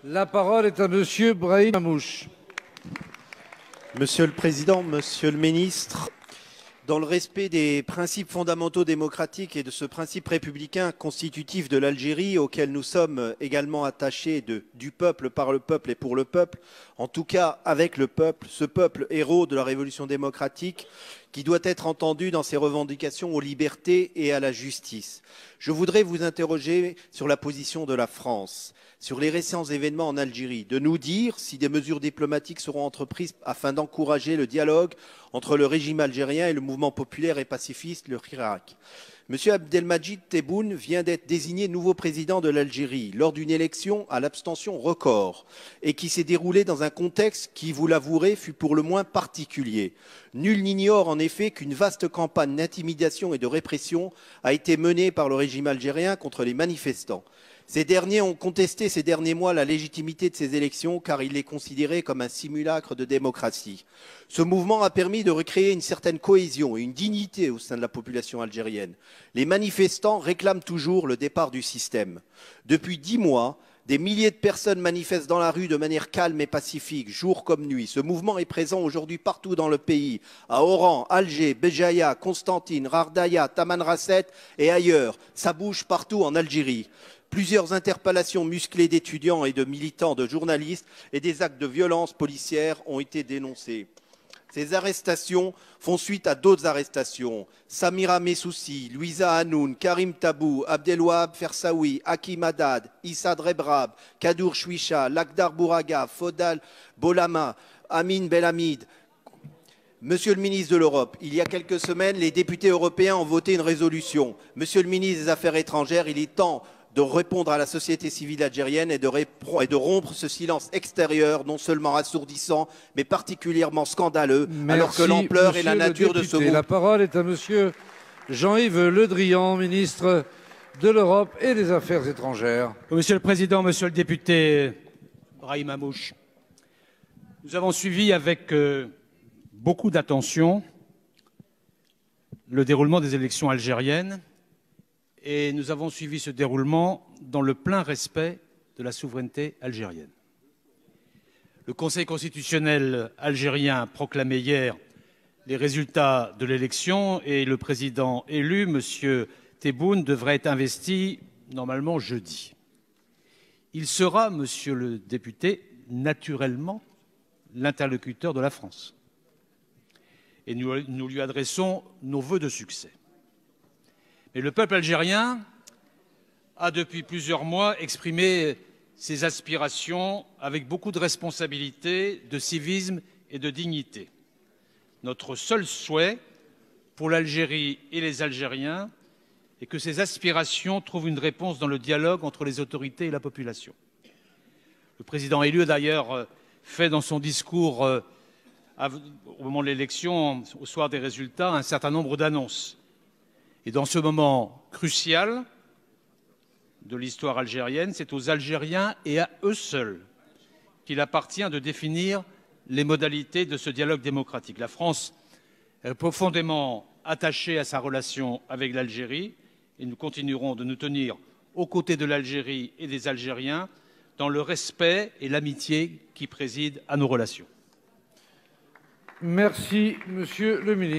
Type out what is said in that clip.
La parole est à Monsieur Brahim Mamouche. Monsieur le Président, Monsieur le Ministre, dans le respect des principes fondamentaux démocratiques et de ce principe républicain constitutif de l'Algérie auquel nous sommes également attachés du peuple, par le peuple et pour le peuple, en tout cas avec le peuple, ce peuple héros de la révolution démocratique qui doit être entendu dans ses revendications aux libertés et à la justice. Je voudrais vous interroger sur la position de la France, sur les récents événements en Algérie, de nous dire si des mesures diplomatiques seront entreprises afin d'encourager le dialogue entre le régime algérien et le mouvement populaire et pacifiste, le Hirak. M. Abdelmadjid Tebboune vient d'être désigné nouveau président de l'Algérie lors d'une élection à l'abstention record et qui s'est déroulée dans un contexte qui, vous l'avouerez, fut pour le moins particulier. Nul n'ignore en effet qu'une vaste campagne d'intimidation et de répression a été menée par le régime algérien contre les manifestants. Ces derniers ont contesté ces derniers mois la légitimité de ces élections car ils les considéraient comme un simulacre de démocratie. Ce mouvement a permis de recréer une certaine cohésion et une dignité au sein de la population algérienne. Les manifestants réclament toujours le départ du système. Depuis 10 mois, des milliers de personnes manifestent dans la rue de manière calme et pacifique, jour comme nuit. Ce mouvement est présent aujourd'hui partout dans le pays, à Oran, Alger, Béjaïa, Constantine, Rardaya, Tamanrasset et ailleurs. Ça bouge partout en Algérie. Plusieurs interpellations musclées d'étudiants et de militants, de journalistes et des actes de violence policière ont été dénoncés. Ces arrestations font suite à d'autres arrestations. Samira Messoussi, Louisa Hanoun, Karim Tabou, Abdelwahab Fersaoui, Hakim Haddad, Issa Drebrab, Kadour Chouicha, Lakdar Bouraga, Fodal Bolama, Amin Belhamid. Monsieur le ministre de l'Europe, il y a quelques semaines, les députés européens ont voté une résolution. Monsieur le ministre des Affaires étrangères, il est temps de répondre à la société civile algérienne et de rompre ce silence extérieur, non seulement assourdissant, mais particulièrement scandaleux, alors que l'ampleur et la nature de ce mouvement... La parole est à Monsieur Jean-Yves Le Drian, ministre de l'Europe et des Affaires étrangères. Monsieur le Président, Monsieur le député Brahim Mamouche, nous avons suivi avec beaucoup d'attention le déroulement des élections algériennes et nous avons suivi ce déroulement dans le plein respect de la souveraineté algérienne. Le Conseil constitutionnel algérien proclamait hier les résultats de l'élection et le président élu, M. Tebboune, devrait être investi normalement jeudi. Il sera, monsieur le député, naturellement l'interlocuteur de la France. Et nous lui adressons nos vœux de succès. Mais le peuple algérien a depuis plusieurs mois exprimé ses aspirations avec beaucoup de responsabilité, de civisme et de dignité. Notre seul souhait pour l'Algérie et les Algériens est que ces aspirations trouvent une réponse dans le dialogue entre les autorités et la population. Le président élu a d'ailleurs fait dans son discours au moment de l'élection, au soir des résultats, un certain nombre d'annonces. Et dans ce moment crucial de l'histoire algérienne, c'est aux Algériens et à eux seuls qu'il appartient de définir les modalités de ce dialogue démocratique. La France est profondément attachée à sa relation avec l'Algérie et nous continuerons de nous tenir aux côtés de l'Algérie et des Algériens dans le respect et l'amitié qui président à nos relations. Merci, Monsieur le ministre.